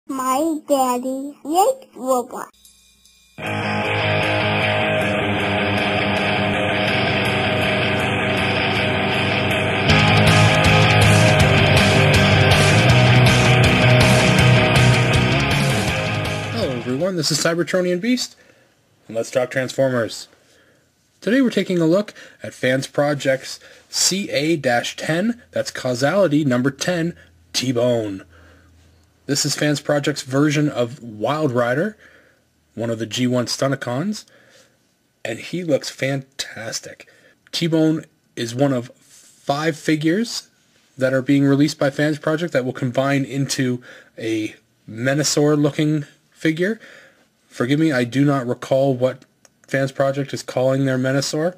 My daddy hates robots. Hello everyone, this is Cybertronian Beast, and let's talk Transformers. Today we're taking a look at FansProject's CA-10, that's causality number 10, T-Bone. This is FansProject's version of Wildrider, one of the G1 Stunticons, and he looks fantastic. T-Bone is one of 5 figures that are being released by FansProject that will combine into a Not-Menasor looking figure. Forgive me, I do not recall what FansProject is calling their Menasor,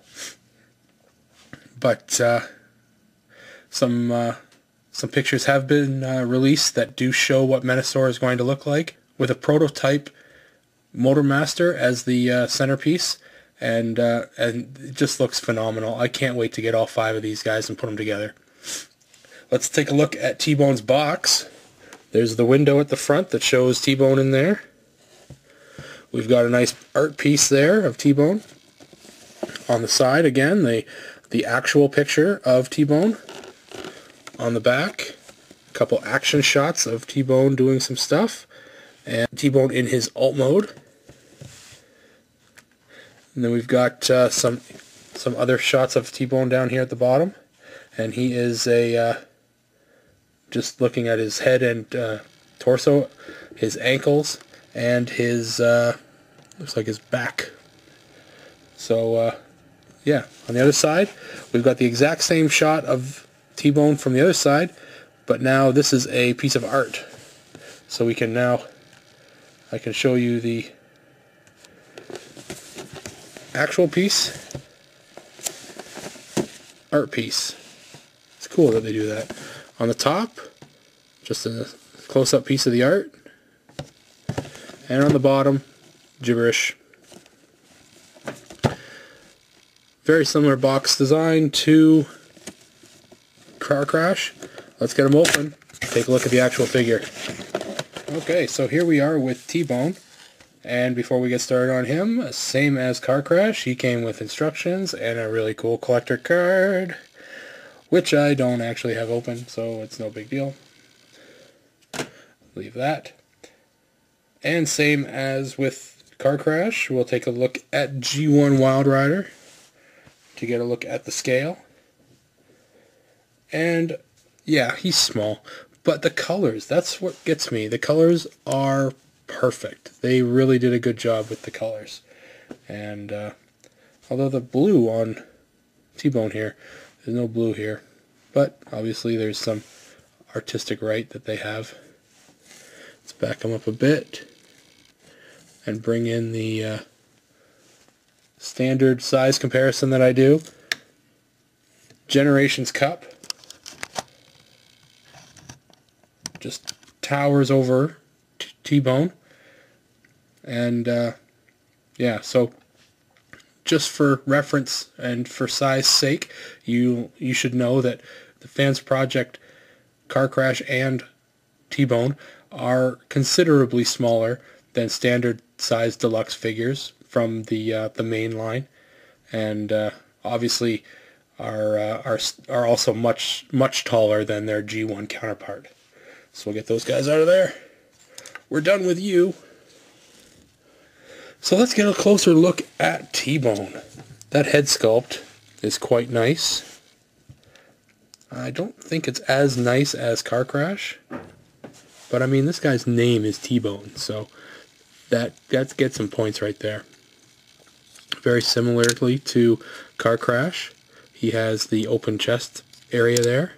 but some pictures have been released that do show what Menasor is going to look like, with a prototype Motormaster as the centerpiece, and it just looks phenomenal. I can't wait to get all 5 of these guys and put them together. Let's take a look at T-Bone's box. There's the window at the front that shows T-Bone in there. We've got a nice art piece there of T-Bone. On the side, again, the actual picture of T-Bone. On the back, a couple action shots of T-Bone doing some stuff, and T-Bone in his alt mode. And then we've got some other shots of T-Bone down here at the bottom, and he is just looking at his head and torso, his ankles, and his looks like his back. So yeah, on the other side we've got the exact same shot of T-Bone from the other side, but now this is a piece of art. So we can now, I can show you the actual piece, art piece. It's cool that they do that. On the top, just a close-up piece of the art, and on the bottom, gibberish. Very similar box design to Car Crash. Let's get them open, take a look at the actual figure. Okay, so here we are with T-Bone, and before we get started on him, same as Car Crash, he came with instructions and a really cool collector card, which I don't actually have open, so it's no big deal. Leave that. And same as with Car Crash, we'll take a look at G1 Wildrider to get a look at the scale. And yeah, he's small, but the colors, that's what gets me. The colors are perfect. They really did a good job with the colors. And although the blue on T-Bone here, there's no blue here, but obviously there's some artistic right that they have. Let's back them up a bit and bring in the standard size comparison that I do. Generations Cup just towers over T-Bone, and yeah, so just for reference and for size sake, you should know that the FansProject Car Crash and T-Bone are considerably smaller than standard size deluxe figures from the main line, and obviously are also much taller than their G1 counterpart. So we'll get those guys out of there. We're done with you. So let's get a closer look at T-Bone. That head sculpt is quite nice. I don't think it's as nice as Car Crash, but I mean, this guy's name is T-Bone, so that gets some points right there. Very similarly to Car Crash, he has the open chest area there.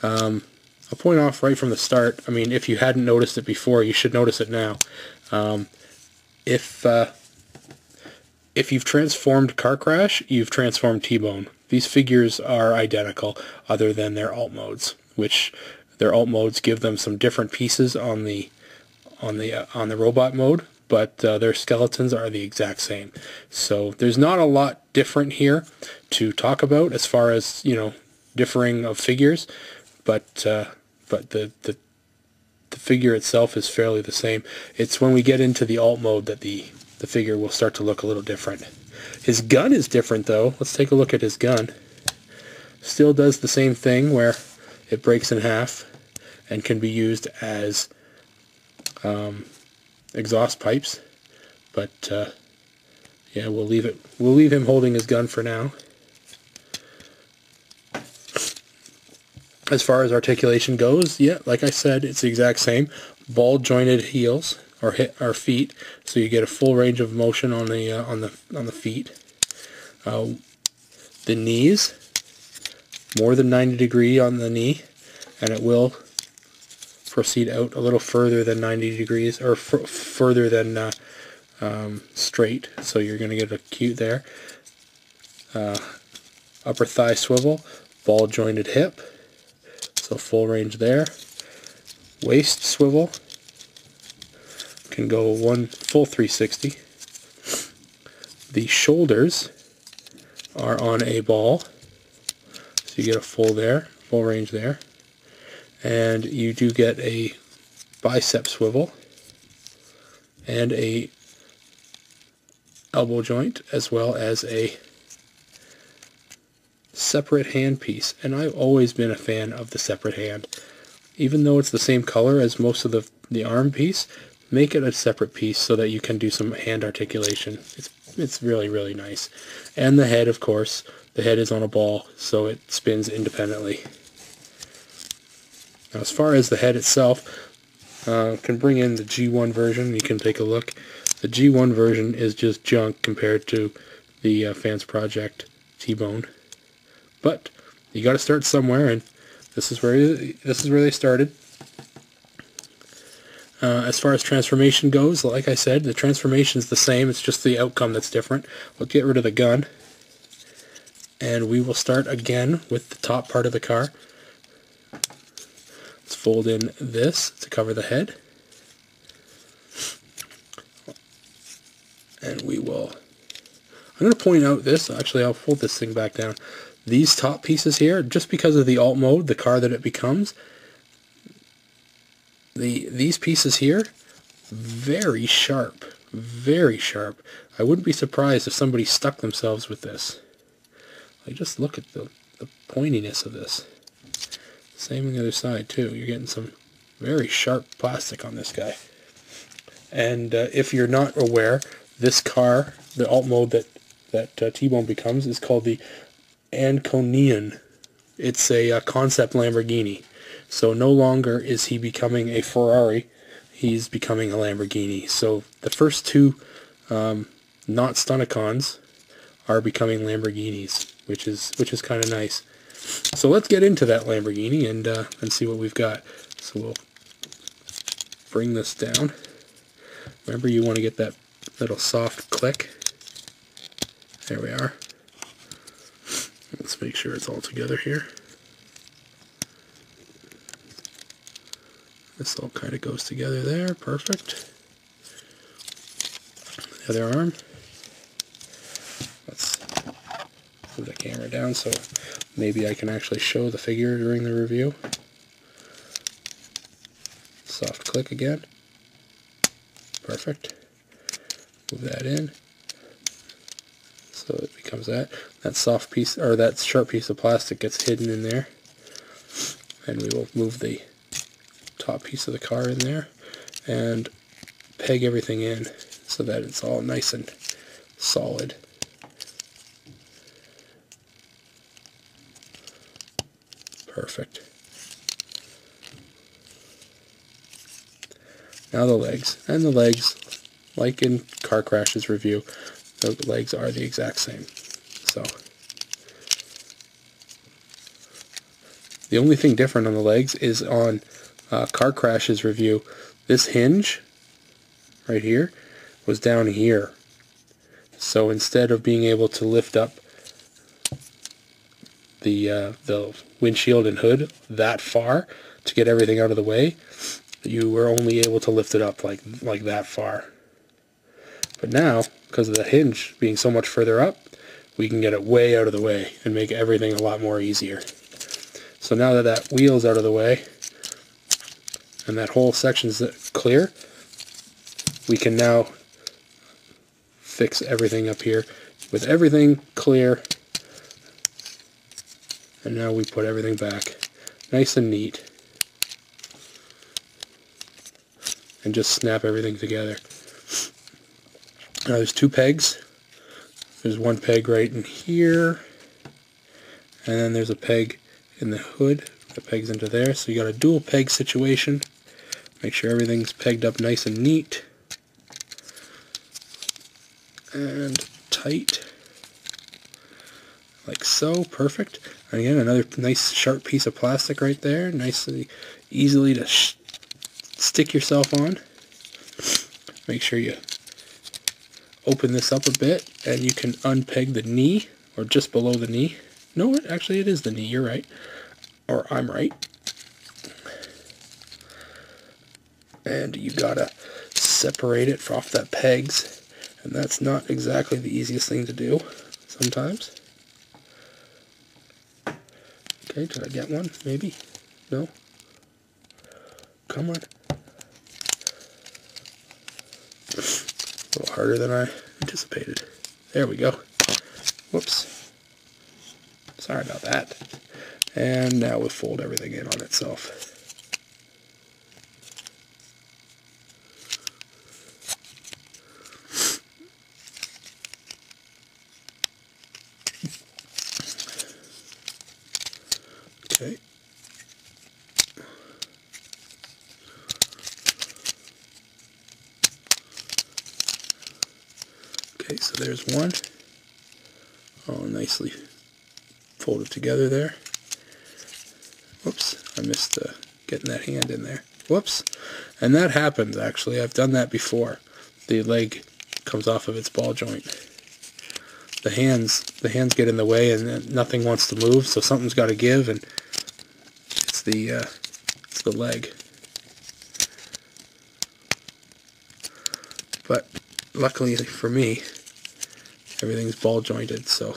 I'll point off right from the start. I mean, if you hadn't noticed it before, you should notice it now. If you've transformed Car Crash, you've transformed T-Bone. These figures are identical, other than their alt modes, which their alt modes give them some different pieces on the robot mode, but their skeletons are the exact same. So there's not a lot different here to talk about as far as, you know, differing of figures, but the figure itself is fairly the same. It's when we get into the alt mode that the figure will start to look a little different. His gun is different though. Let's take a look at his gun. Still does the same thing where it breaks in half and can be used as exhaust pipes. But yeah, we'll leave it. We'll leave him holding his gun for now. As far as articulation goes, yeah, like I said, it's the exact same. Ball jointed heels or feet, so you get a full range of motion on the feet. The knees, more than 90 degree on the knee, and it will proceed out a little further than 90 degrees, or further than straight, so you're going to get a cute there. Upper thigh swivel, ball jointed hip, so full range there. Waist swivel, can go one full 360. The shoulders are on a ball, so you get a full range there. And you do get a bicep swivel and a elbow joint, as well as a separate hand piece. And I've always been a fan of the separate hand. Even though it's the same color as most of the arm piece, make it a separate piece so that you can do some hand articulation. It's really, really nice. And the head, of course, the head is on a ball, so it spins independently. Now, as far as the head itself, can bring in the G1 version. You can take a look. The G1 version is just junk compared to the FansProject T-Bone. But you got to start somewhere, and this is where they started. As far as transformation goes, like I said, the transformation is the same. It's just the outcome that's different. We'll get rid of the gun, and we will start again with the top part of the car. Let's fold in this to cover the head, and we will. I'm going to point out this. Actually, I'll fold this thing back down. These top pieces here, just because of the alt mode, the car that it becomes, these pieces here, very sharp, very sharp. I wouldn't be surprised if somebody stuck themselves with this. Like, just look at the pointiness of this. Same on the other side too. You're getting some very sharp plastic on this guy. And if you're not aware, this car, the alt mode that T-Bone becomes, is called the Anconian. It's a concept Lamborghini. So no longer is he becoming a Ferrari, he's becoming a Lamborghini. So the first two not Stunticons are becoming Lamborghinis, which is kind of nice. So let's get into that Lamborghini and see what we've got. So we'll bring this down. Remember, you want to get that little soft click. There we are. Let's make sure it's all together here. This all kind of goes together there. Perfect. The other arm. Let's move the camera down so maybe I can actually show the figure during the review. Soft click again. Perfect. Move that in. So it becomes that soft piece, or that sharp piece of plastic gets hidden in there. And we will move the top piece of the car in there and peg everything in so that it's all nice and solid. Perfect. Now the legs. And the legs, like in Car Crashes review, the legs are the exact same. So the only thing different on the legs is on Car Crashes review, this hinge right here was down here. So instead of being able to lift up the windshield and hood that far to get everything out of the way, you were only able to lift it up like that far. But now, because of the hinge being so much further up, we can get it way out of the way and make everything a lot more easier. So now that that wheel's out of the way, and that whole section is clear, we can now fix everything up here with everything clear. And now we put everything back nice and neat and just snap everything together. Now there's 2 pegs. There's one peg right in here, and then there's a peg in the hood that pegs into there. So you got a dual peg situation. Make sure everything's pegged up nice and neat and tight, like so. Perfect. And again, another nice sharp piece of plastic right there, nicely, easily to stick yourself on. Make sure you open this up a bit, and you can unpeg the knee, or just below the knee. No, actually it is the knee, you're right. Or I'm right. And you gotta separate it off that pegs, and that's not exactly the easiest thing to do sometimes. Okay, did I get one? Maybe? No? Come on. A little harder than I anticipated. There we go. Whoops. Sorry about that. And now we'll fold everything in on itself. Okay. Okay, so there's one. All nicely folded together there. Whoops, I missed getting that hand in there. Whoops. And that happens, actually. I've done that before. The leg comes off of its ball joint. The hands get in the way, and then nothing wants to move, so something's got to give, and it's the leg. But luckily for me, everything's ball jointed, so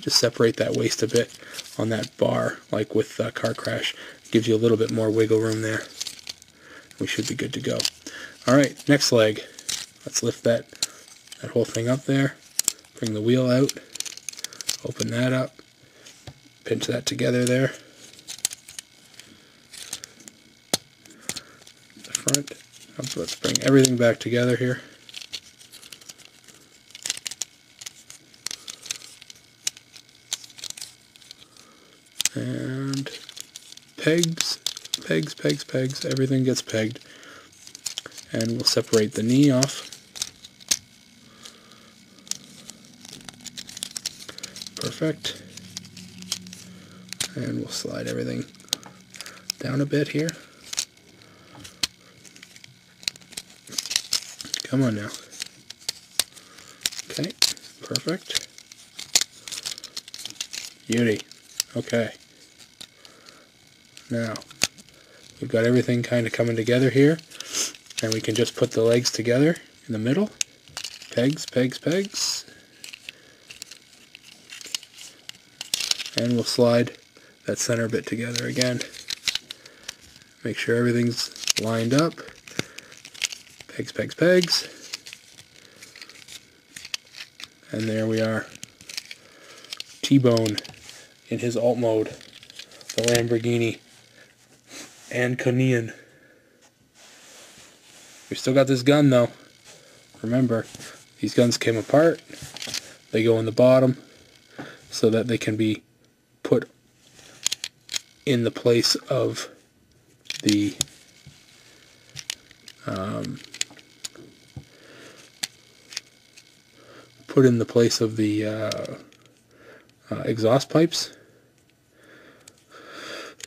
just separate that waist a bit on that bar, like with Car Crash. Gives you a little bit more wiggle room there. We should be good to go. Alright, next leg. Let's lift that whole thing up there. Bring the wheel out. Open that up. Pinch that together there. The front. Let's bring everything back together here. And pegs, pegs, pegs, pegs. Everything gets pegged. And we'll separate the knee off. Perfect. And we'll slide everything down a bit here. Come on now. Okay, perfect. Beauty. Okay. Now, we've got everything kind of coming together here, and we can just put the legs together in the middle. Pegs, pegs, pegs. And we'll slide that center bit together again. Make sure everything's lined up. Pegs, pegs, pegs. And there we are. T-Bone in his alt mode. The Lamborghini Anconian. We still got this gun though. Remember, these guns came apart. They go in the bottom so that they can be put in the place of the exhaust pipes.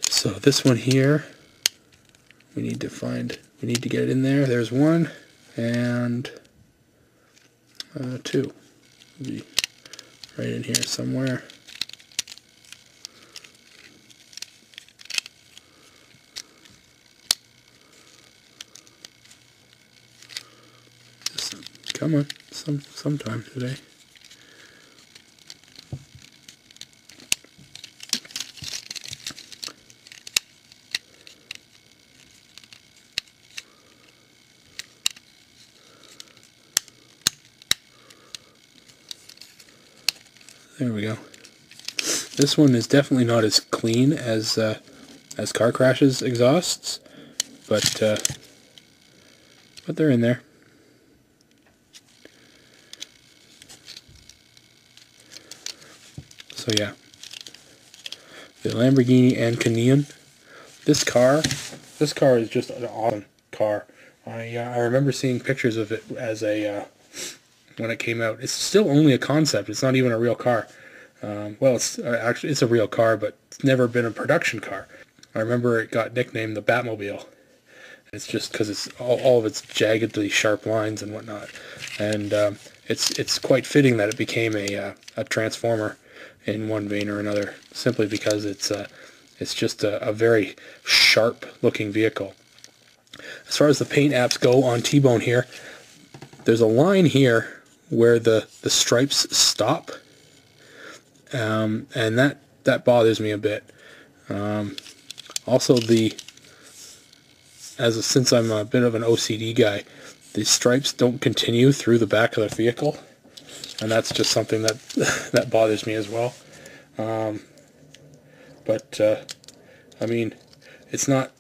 So this one here, we need to get it in there. There's one, and two. It'll be right in here somewhere. Come on, sometime today. There we go. This one is definitely not as clean as Car Crash's exhausts, but they're in there. So yeah, the Lamborghini Ancanian. This car is just an awesome car. I remember seeing pictures of it as when it came out. It's still only a concept. It's not even a real car. Well, it's actually a real car, but it's never been a production car. I remember it got nicknamed the Batmobile. It's just because it's all of its jaggedly sharp lines and whatnot, and it's quite fitting that it became a transformer in one vein or another, simply because it's just a very sharp looking vehicle. As far as the paint apps go on T-Bone here, there's a line here where the stripes stop, and that bothers me a bit. Also, since I'm a bit of an OCD guy, the stripes don't continue through the back of the vehicle, and that's just something that bothers me as well. But I mean, it's not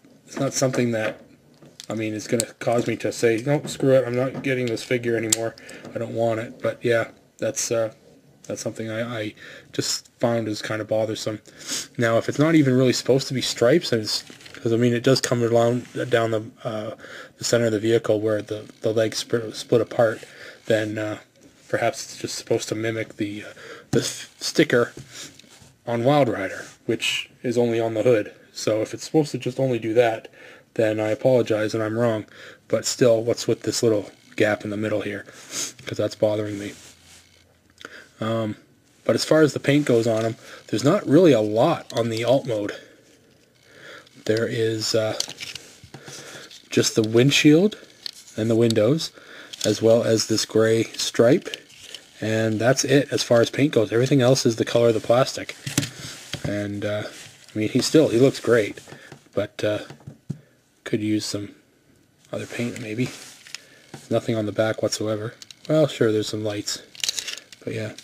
something that, I mean, it's going to cause me to say, no, screw it, I'm not getting this figure anymore, I don't want it. But yeah, that's something I just found is kind of bothersome. Now, if it's not even really supposed to be stripes, because I mean, it does come down the center of the vehicle where the legs split apart, then perhaps it's just supposed to mimic the sticker on Wildrider, which is only on the hood. So if it's supposed to just only do that, then I apologize and I'm wrong. But still, what's with this little gap in the middle here? Because that's bothering me. But as far as the paint goes on them, there's not really a lot on the alt mode. There is just the windshield and the windows, as well as this gray stripe, and that's it as far as paint goes. Everything else is the color of the plastic. And I mean, he looks great, but could use some other paint maybe. There's nothing on the back whatsoever. Well, sure, there's some lights, but yeah.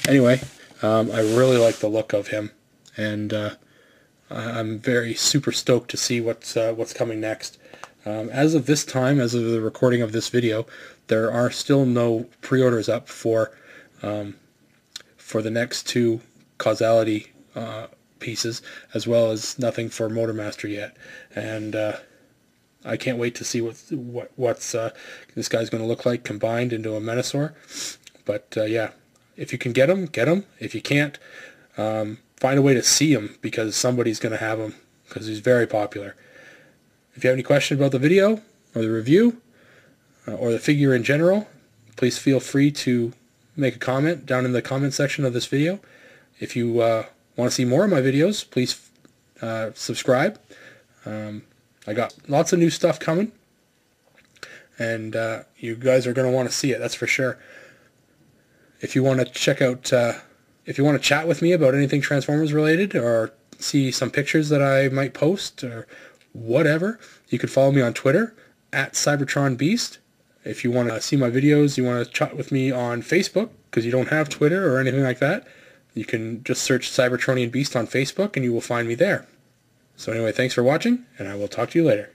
Anyway, I really like the look of him, and I'm very super stoked to see what's coming next. As of this time, as of the recording of this video, there are still no pre-orders up for the next two causality pieces, as well as nothing for Motormaster yet. And I can't wait to see what's this guy's going to look like combined into a Menasor. But yeah, if you can get him, get him. If you can't, find a way to see him, because somebody's going to have him, because he's very popular. If you have any questions about the video or the review or the figure in general, please feel free to make a comment down in the comment section of this video. If you want to see more of my videos, please subscribe. I got lots of new stuff coming, and you guys are going to want to see it, that's for sure. If you want to check out, if you want to chat with me about anything Transformers related, or see some pictures that I might post, or whatever, you can follow me on Twitter at CybertronBeast. If you want to see my videos, you want to chat with me on Facebook, because you don't have Twitter or anything like that, you can just search Cybertronian Beast on Facebook and you will find me there. So anyway, thanks for watching, and I will talk to you later.